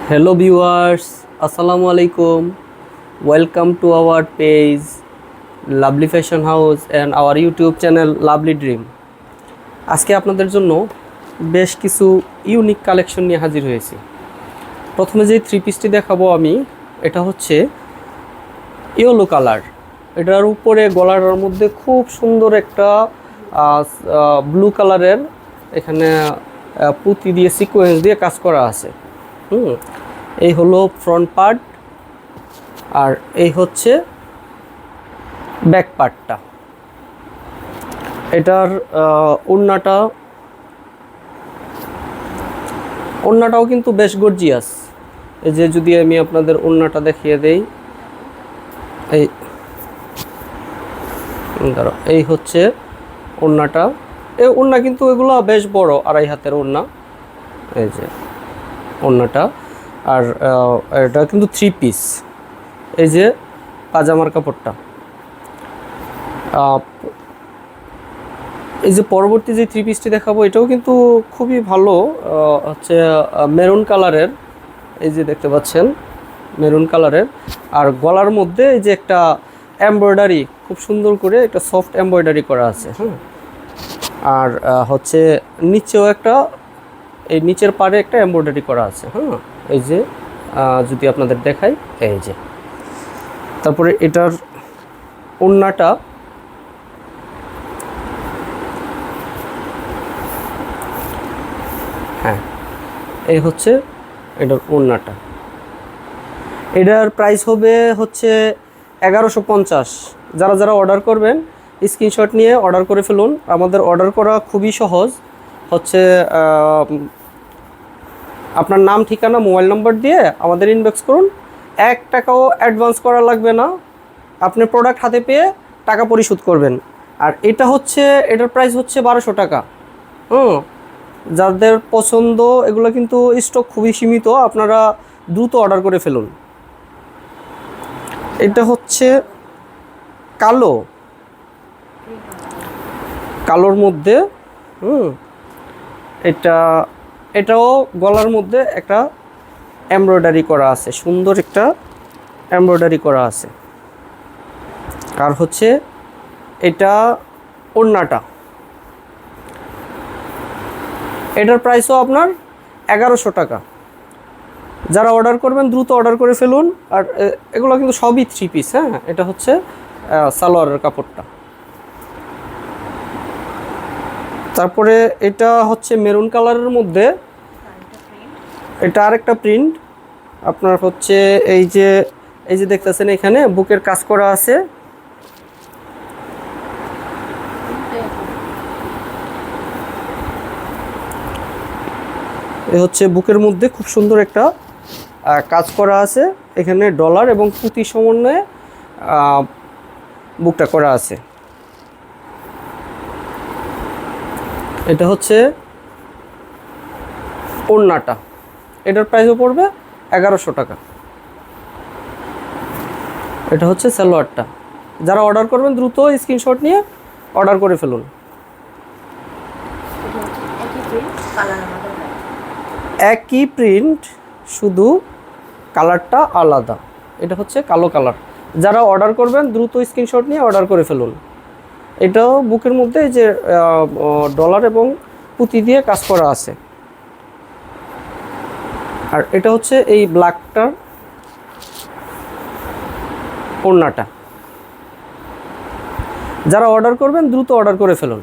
Hello viewers, Assalamu alaikum. Welcome to our page Lovely Fashion House and our YouTube channel Lovely Dream. আজকে আপনাদের জন্য বেশ কিছু unique collection নিয়ে হাজির হয়েছি। প্রথমে যে থ্রি পিসটি দেখাবো আমি, এটা হচ্ছে ইয়েলো কালার। এটার উপরে গলার মধ্যে খুব সুন্দর একটা ব্লু কালারের এখানে পুঁতি দিয়ে সিকোয়েন্স দিয়ে কাজ করা আছে। এই হলো ফ্রন্ট পার্ট আর এই হচ্ছে ব্যাক পার্টটা। এটার ওড়নাটাও কিন্তু বেশ গর্জিয়াস। এই যে যদি আমি আপনাদের ওড়নাটা দেখিয়ে দেই, এই হচ্ছে ওড়নাটা। এই ওড়না কিন্তু এগুলো বেশ বড়, 2.5 হাতের ওড়না। এই যে ওড়নাটা, আর এটা কিন্তু থ্রি পিস। এই যে পাজামার কাপড়টা। এই যে পরবর্তী যে থ্রি পিসটি দেখাবো, এটাও কিন্তু খুবই ভালো, হচ্ছে মেরুন কালারের। এই যে দেখতে পাচ্ছেন মেরুন কালারের, আর গলার মধ্যে এই যে একটা এমব্রয়ডারি, খুব সুন্দর করে একটা সফট এমব্রয়ডারি করা আছে। আর হচ্ছে নিচেও একটা, এই নিচের পাড়ে একটা এমব্রয়ডারি করা আছে। এই যে যদি আপনাদের দেখাই, এই যে। তারপরে এটার ওড়নাটা, এই হচ্ছে এটার ওড়নাটা। এটার প্রাইস হবে হচ্ছে 1150। যারা যারা অর্ডার করবেন স্ক্রিনশট নিয়ে অর্ডার করে ফেলুন। আমাদের অর্ডার করা খুবই সহজ। হচ্ছে আপনার নাম, ঠিকানা, মোবাইল নম্বর দিয়ে আমাদের ইনবক্স করুন। 1 টাকাও অ্যাডভান্স করা লাগবে না। আপনি প্রোডাক্ট হাতে পেয়ে টাকা পরিশোধ করবেন। আর এটা হচ্ছে, এটার প্রাইস হচ্ছে 1200 টাকা। যাদের পছন্দ, এগুলো কিন্তু স্টক খুবই সীমিত, আপনারা দ্রুত অর্ডার করে ফেলুন। এটা হচ্ছে কালোর মধ্যে। এটাও গলার মধ্যে একটা এমব্রয়ডারি করা আছে, সুন্দর একটা এমব্রয়ডারি করা আছে। আর হচ্ছে এটা ওড়নাটা। এটার প্রাইসও আপনার 1100 টাকা। যারা অর্ডার করবেন দ্রুত অর্ডার করে ফেলুন। আর এগুলো কিন্তু সবই থ্রি পিস। এটা হচ্ছে সালোয়ারের কাপড়টা। তারপরে এটা হচ্ছে মেরুন কালারের মধ্যে, এটা আরেকটা প্রিন্ট আপনার হচ্ছে এই যে দেখতেছেন, এখানে বুকের কাজ করা আছে। এ হচ্ছে বুকের মধ্যে খুব সুন্দর একটা কাজ করা আছে। এখানে ডলার এবং পুঁতি সমন্বয়ে বুকটা করা আছে। এটা হচ্ছে ওড়নাটা। এটার প্রাইসও পড়বে 1100 টাকা। এটা হচ্ছে সালোয়ারটা। যারা অর্ডার করবেন দ্রুত স্ক্রিনশট নিয়ে অর্ডার করে ফেলুন। একই প্রিন্ট, শুধু কালারটা আলাদা। এটা হচ্ছে কালো কালার। যারা অর্ডার করবেন দ্রুত স্ক্রিনশট নিয়ে অর্ডার করে ফেলুন। এটাও বুকের মধ্যে এই যে ডলার এবং পুঁতি দিয়ে কাজ করা আছে। আর এটা হচ্ছে এই ব্ল্যাকটার ওড়নাটা। যারা অর্ডার করবেন দ্রুত অর্ডার করে ফেলুন।